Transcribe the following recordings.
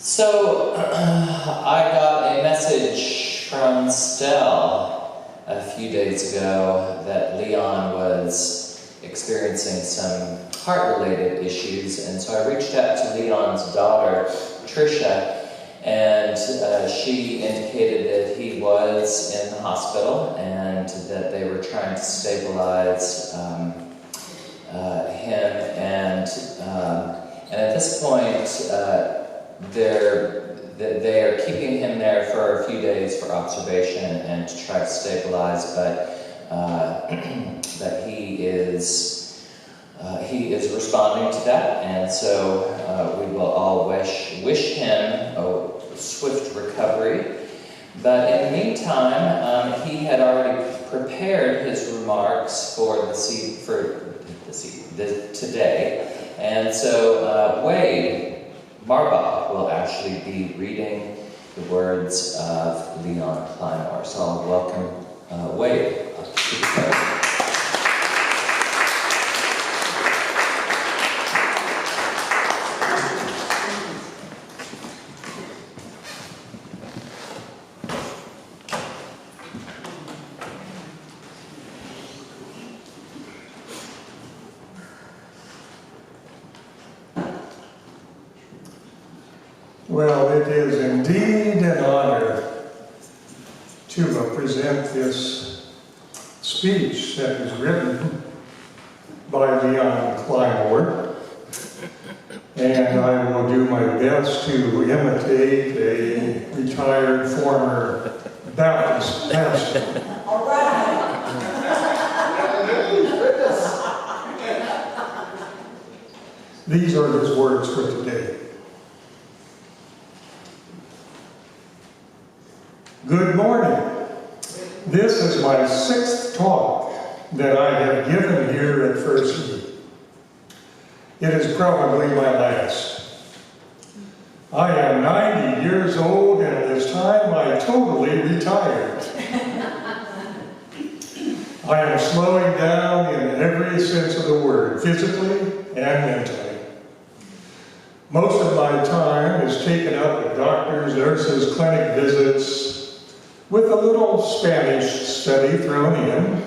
So, I got a message from Stell a few days ago that Leon was experiencing some heart-related issues, and so I reached out to Leon's daughter, Tricia, and she indicated that he was in the hospital and that they were trying to stabilize him, and at this point, they are keeping him there for a few days for observation and to try to stabilize, but he is responding to that, and so we will all wish him a swift recovery. But in the meantime, he had already prepared his remarks for today, and so Wade Marbaugh will actually be reading the words of Leon Clymore. So I'll welcome Wade up to the podium. Well, it is indeed an honor to present this speech that was written by Leon Clymore, and I will do my best to imitate a retired former Baptist pastor. All right. These are his words for today. Good morning. This is my 6th talk that I have given here at First Youth. It is probably my last. I am 90 years old, and at this time I totally retired. I am slowing down in every sense of the word, physically and mentally. Most of my time is taken up with doctors, nurses, clinic visits, with a little Spanish study thrown in.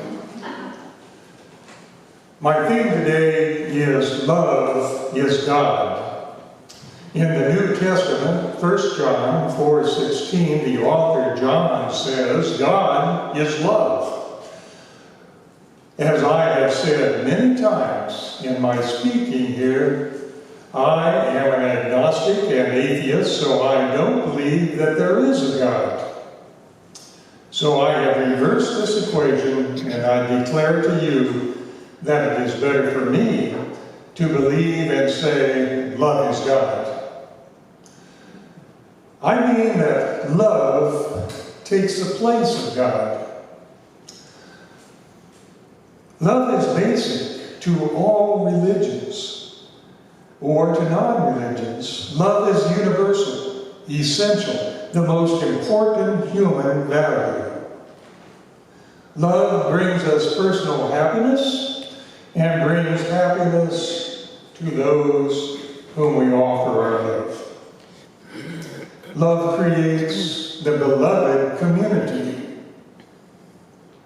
My theme today is Love is God. In the New Testament, 1 John 4:16, the author John says, God is love. As I have said many times in my speaking here, I am an agnostic and atheist, so I don't believe that there is a God. So I have reversed this equation, and I declare to you that it is better for me to believe and say, love is God. I mean that love takes the place of God. Love is basic to all religions, or to non-religions. Love is universal, essential, the most important human value. Love brings us personal happiness and brings happiness to those whom we offer our love. Love creates the beloved community,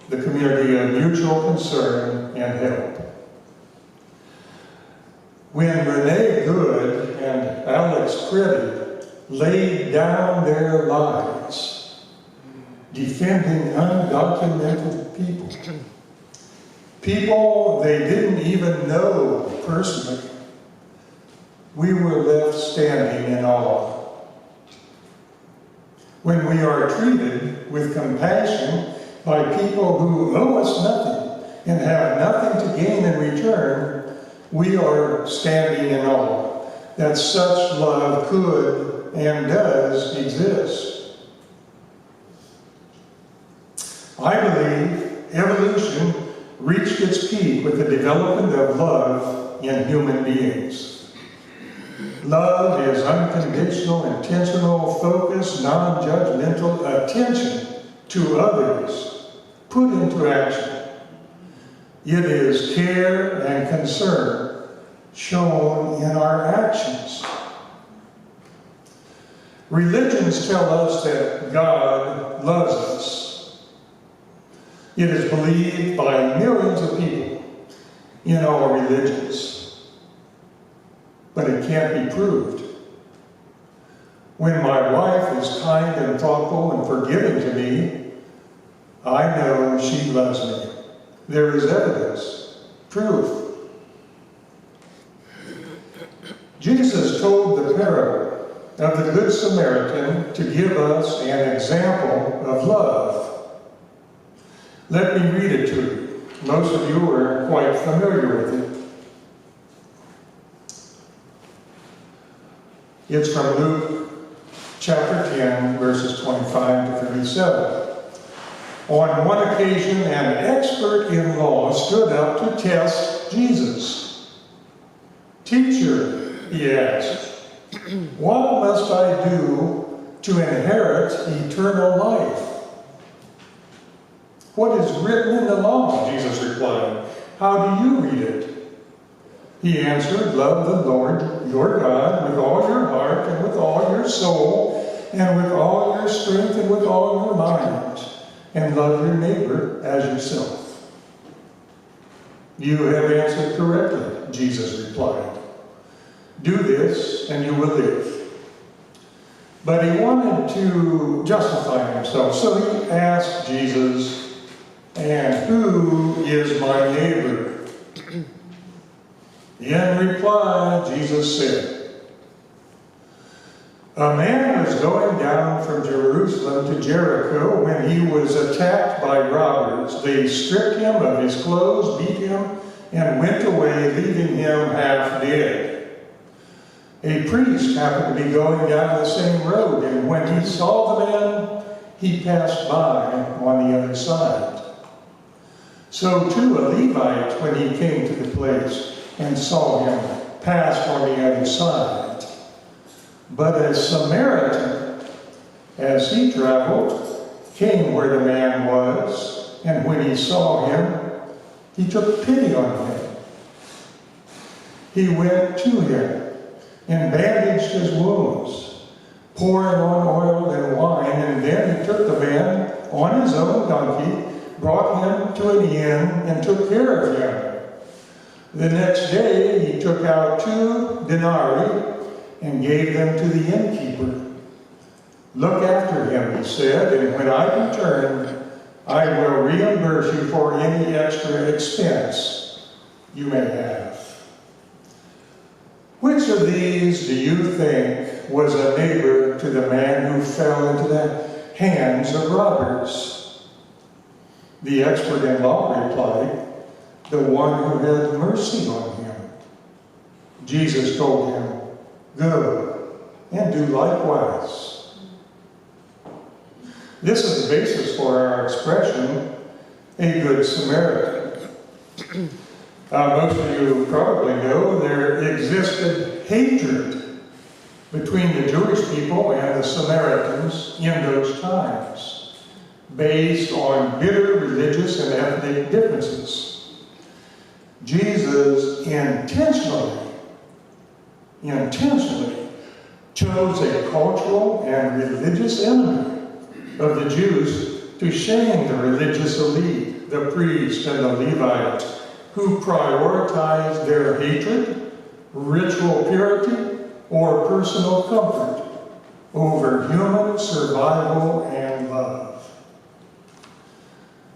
the community of mutual concern and help. When Renee Good and Alex Creddy laid down their lives defending undocumented people they didn't even know personally, we were left standing in awe. When we are treated with compassion by people who owe us nothing and have nothing to gain in return, we are standing in awe that such love could and does exist. I believe evolution reached its peak with the development of love in human beings. Love is unconditional, intentional, focused, non-judgmental attention to others put into action. It is care and concern shown in our actions. Religions tell us that God loves us. It is believed by millions of people in all religions, but it can't be proved. When my wife is kind and thoughtful and forgiving to me, I know she loves me. There is evidence, proof. Jesus told the parable of the Good Samaritan to give us an example of love. Let me read it to you. Most of you are quite familiar with it. It's from Luke chapter 10, verses 25 to 37. On one occasion, an expert in law stood up to test Jesus. "Teacher," he asked, "what must I do to inherit eternal life?" "What is written in the law?" Jesus replied. "How do you read it?" He answered, "Love the Lord your God with all your heart and with all your soul and with all your strength and with all your mind, and love your neighbor as yourself." "You have answered correctly," Jesus replied. "Do this and you will live." But he wanted to justify himself, so he asked Jesus, "And who is my neighbor?" In reply, Jesus said, "A man was going down from Jerusalem to Jericho when he was attacked by robbers. They stripped him of his clothes, beat him, and went away, leaving him half dead. A priest happened to be going down the same road, and when he saw the man, he passed by on the other side. So too a Levite, when he came to the place and saw him, passed on the other side. But a Samaritan, as he traveled, came where the man was, and when he saw him, he took pity on him. He went to him and bandaged his wounds, pouring on oil and wine, and then he took the man on his own donkey, brought him to an inn, and took care of him. The next day he took out 2 denarii and gave them to the innkeeper. 'Look after him,' he said, 'and when I return, I will reimburse you for any extra expense you may have.' Which of these do you think was a neighbor to the man who fell into the hands of robbers?" The expert in law replied, "The one who had mercy on him." Jesus told him, "Go and do likewise." This is the basis for our expression, a good Samaritan. Most of you probably know there existed hatred between the Jewish people and the Samaritans in those times, based on bitter religious and ethnic differences. Jesus intentionally chose a cultural and religious enemy of the Jews to shame the religious elite, the priest and the Levite, who prioritized their hatred, ritual purity, or personal comfort over human survival and love.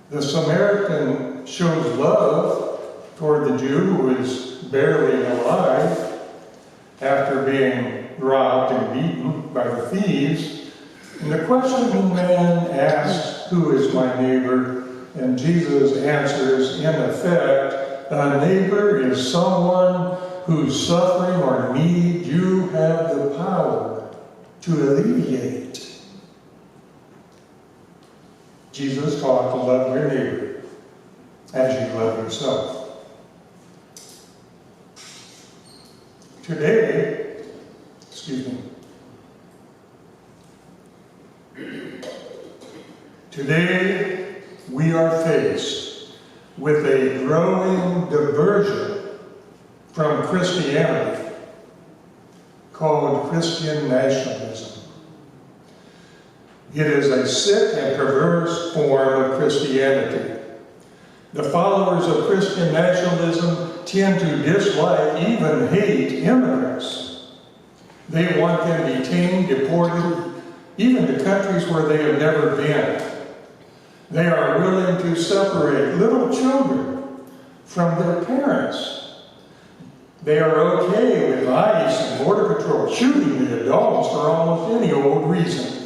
The Samaritan shows love toward the Jew who is barely alive after being robbed and beaten by the thieves. And the questioning man asks, "Who is my neighbor?" And Jesus answers, in effect, "A neighbor is someone whose suffering or need you have the power to alleviate." Jesus taught to love your neighbor as you love yourself. Today, we are faced with a growing diversion from Christianity called Christian nationalism. It is a sick and perverse form of Christianity. The followers of Christian nationalism tend to dislike, even hate, immigrants. They want them detained, deported, even to countries where they have never been. They are willing to separate little children from their parents. They are okay with ICE and Border Patrol shooting the adults for almost any old reason.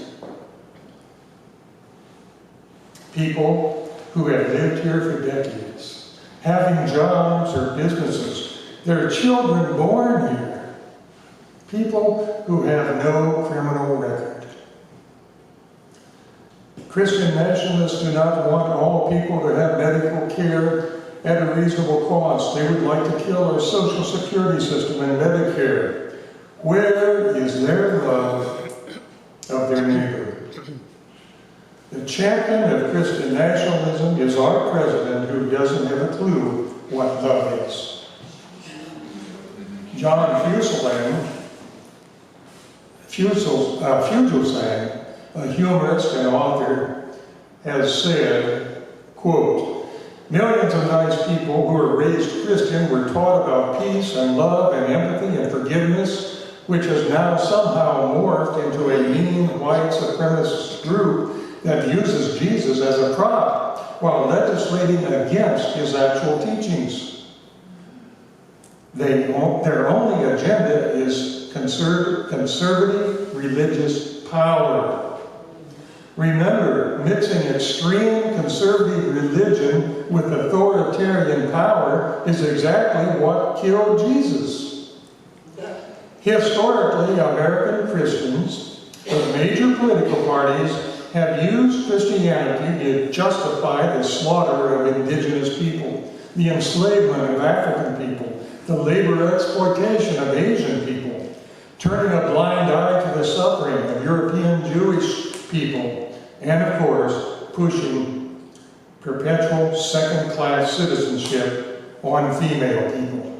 People who have lived here for decades, having jobs or businesses, their children born here, people who have no criminal record. Christian nationalists do not want all people to have medical care at a reasonable cost. They would like to kill our social security system and Medicare. Where is their love of their neighbor? The champion of Christian nationalism is our president, who doesn't have a clue what love is. John Fugelsang, a humorist and author, has said, quote, "Millions of nice people who were raised Christian were taught about peace and love and empathy and forgiveness, which has now somehow morphed into a mean white supremacist group that uses Jesus as a prop while legislating against his actual teachings. Their only agenda is conservative religious power. Remember, mixing extreme conservative religion with authoritarian power is exactly what killed Jesus. Historically, American Christians of major political parties have used Christianity to justify the slaughter of indigenous people, the enslavement of African people, the labor exploitation of Asian people, turning a blind eye to the suffering of European Jewish people, and of course, pushing perpetual second-class citizenship on female people.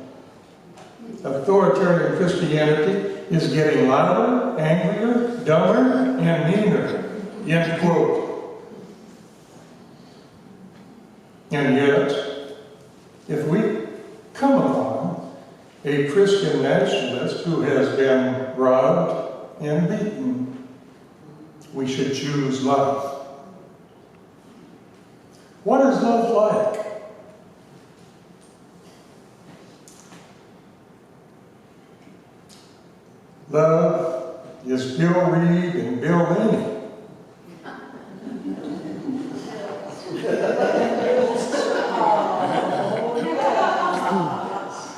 Authoritarian Christianity is getting louder, angrier, dumber, and meaner. End quote. And yet, if we come upon a Christian nationalist who has been robbed and beaten, we should choose love. What is love like? Love is Bill Reed and Bill Laney.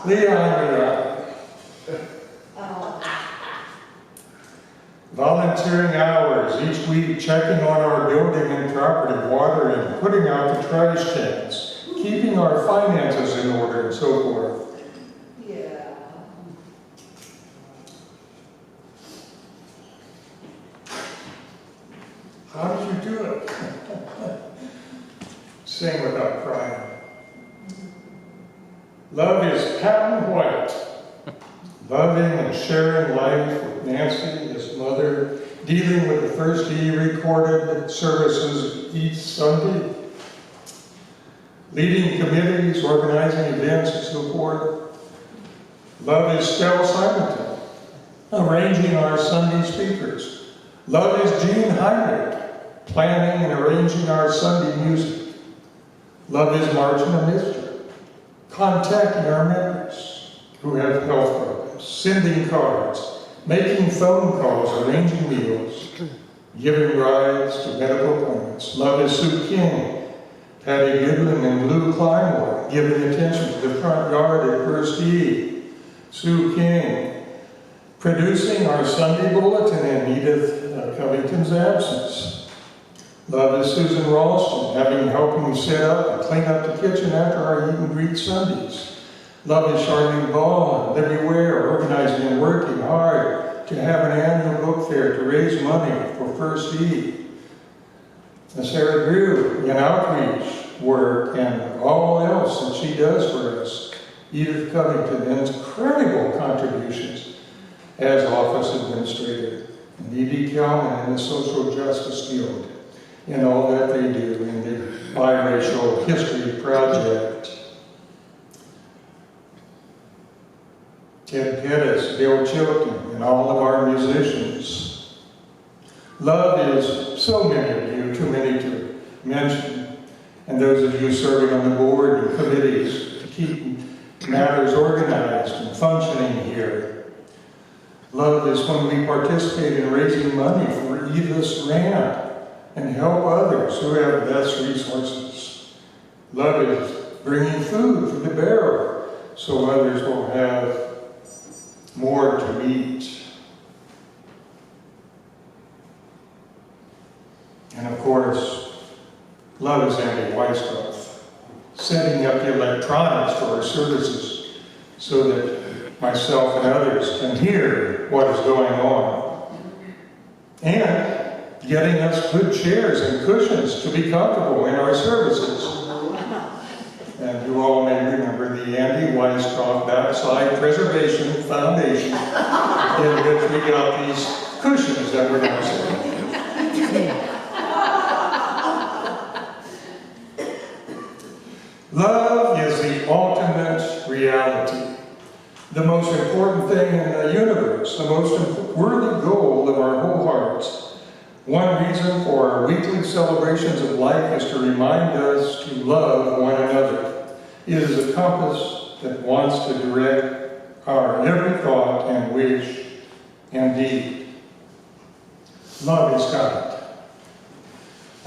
Leon, volunteering hours each week, checking on our building and property, watering, putting out the trash cans, keeping our finances in order, and so forth. Yeah. How did you do it? Sing without crying. Love is patent white. Loving and sharing life with Nancy, his mother, dealing with the First E recorded services each Sunday, leading committees, organizing events, and so forth. Love is Stell Simonton, arranging our Sunday speakers. Love is Gene Heinrich, planning and arranging our Sunday music. Love is Margina Mister, contacting our members who have health problems, sending cards, making phone calls, arranging meals, giving rides to medical appointments. Love is Sue King, Patty Goodwin, and Lou Clymore, giving attention to the front yard at First E. Sue King, producing our Sunday bulletin in Edith Covington's absence. Love is Susan Ralston, helping set up and clean up the kitchen after our eat and greet Sundays. Love is Charlene Ball and Libby Ware, organizing and working hard to have an annual book fair to raise money for First E. And Sarah Grew in outreach work and all else that she does for us. Edith Covington, and incredible contributions as office administrator. and E.D. Kalman in the social justice field, in all that they do in the Biracial History Project. Ted Pettis, Bill Chilton, and all of our musicians. Love is so many of you, too many to mention, and those of you serving on the board and committees to keep matters organized and functioning here. Love is when we participate in raising money for Eva's ramp and help others who have less resources. Love is bringing food for the bearer so others will have more to eat. And of course, love is Andy Weisskopf, setting up the electronics for our services so that myself and others can hear what is going on. And getting us good chairs and cushions to be comfortable in our services. And you all may remember the Andy Weisskopf Backside Preservation Foundation, in which we got these cushions that we're going to see. Love is the ultimate reality, the most important thing in the universe, the most worthy goal of our whole hearts. One reason for our weekly celebrations of life is to remind us to love one another. It is a compass that wants to direct our every thought and wish and deed. Love is God.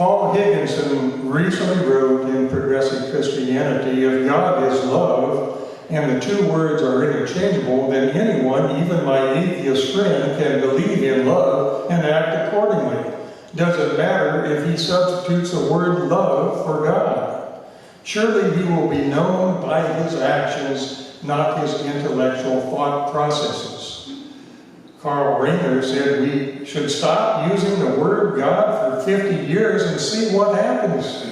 Paul Higginson recently wrote in Progressive Christianity, if God is love, and the two words are interchangeable, then anyone, even my atheist friend, can believe in love and act accordingly. Doesn't matter if he substitutes the word love for God. Surely he will be known by his actions, not his intellectual thought processes. Karl Rahner said we should stop using the word God for 50 years and see what happens.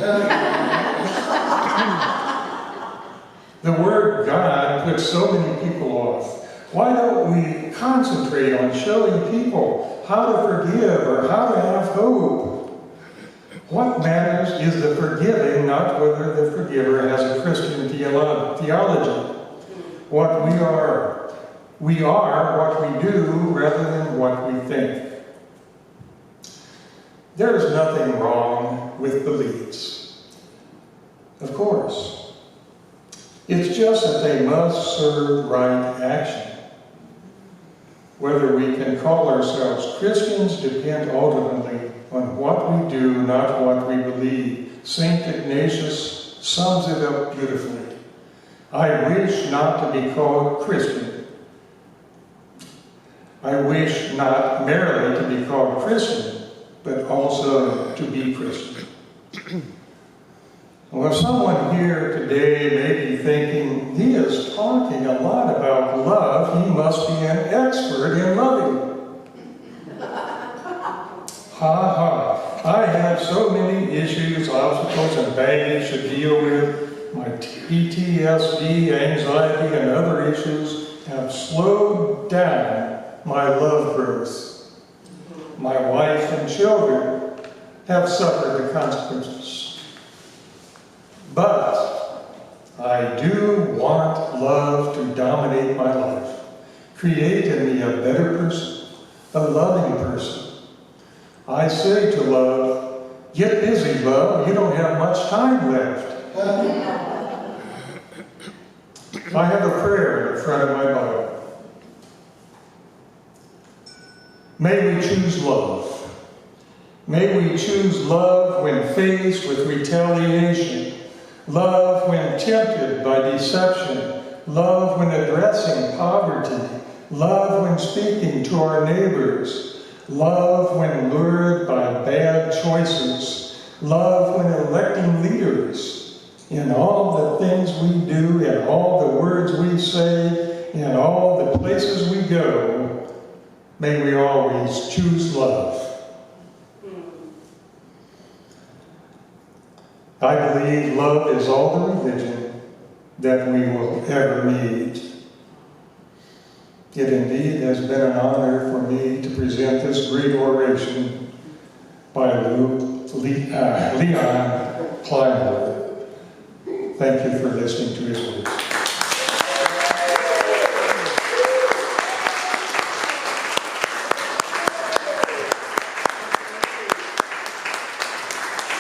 The word God puts so many people off. Why don't we concentrate on showing people how to forgive or how to have hope? What matters is the forgiving, not whether the forgiver has a Christian theology. What we are what we do rather than what we think. There is nothing wrong with beliefs. Of course. It's just that they must serve right action. Whether we can call ourselves Christians depend ultimately on what we do, not what we believe. St. Ignatius sums it up beautifully. I wish not to be called Christian. I wish not merely to be called Christian, but also to be Christian. Well, if someone here today may be thinking, he is talking a lot about love, he must be an expert in loving. Ha ha. I have so many issues, obstacles, and baggage to deal with. My PTSD, anxiety, and other issues have slowed down my love growth. My wife and children have suffered the consequences. But I do want love to dominate my life. Create in me a better person, a loving person. I say to love, get busy, love. You don't have much time left. I have a prayer in the front of my Bible. May we choose love. May we choose love when faced with retaliation, love when tempted by deception, love when addressing poverty, love when speaking to our neighbors, love when lured by bad choices, love when electing leaders. In all the things we do, in all the words we say, in all the places we go, may we always choose love. I believe love is all the religion that we will ever need. It indeed has been an honor for me to present this great oration by Leon Clymore. Thank you for listening to his words.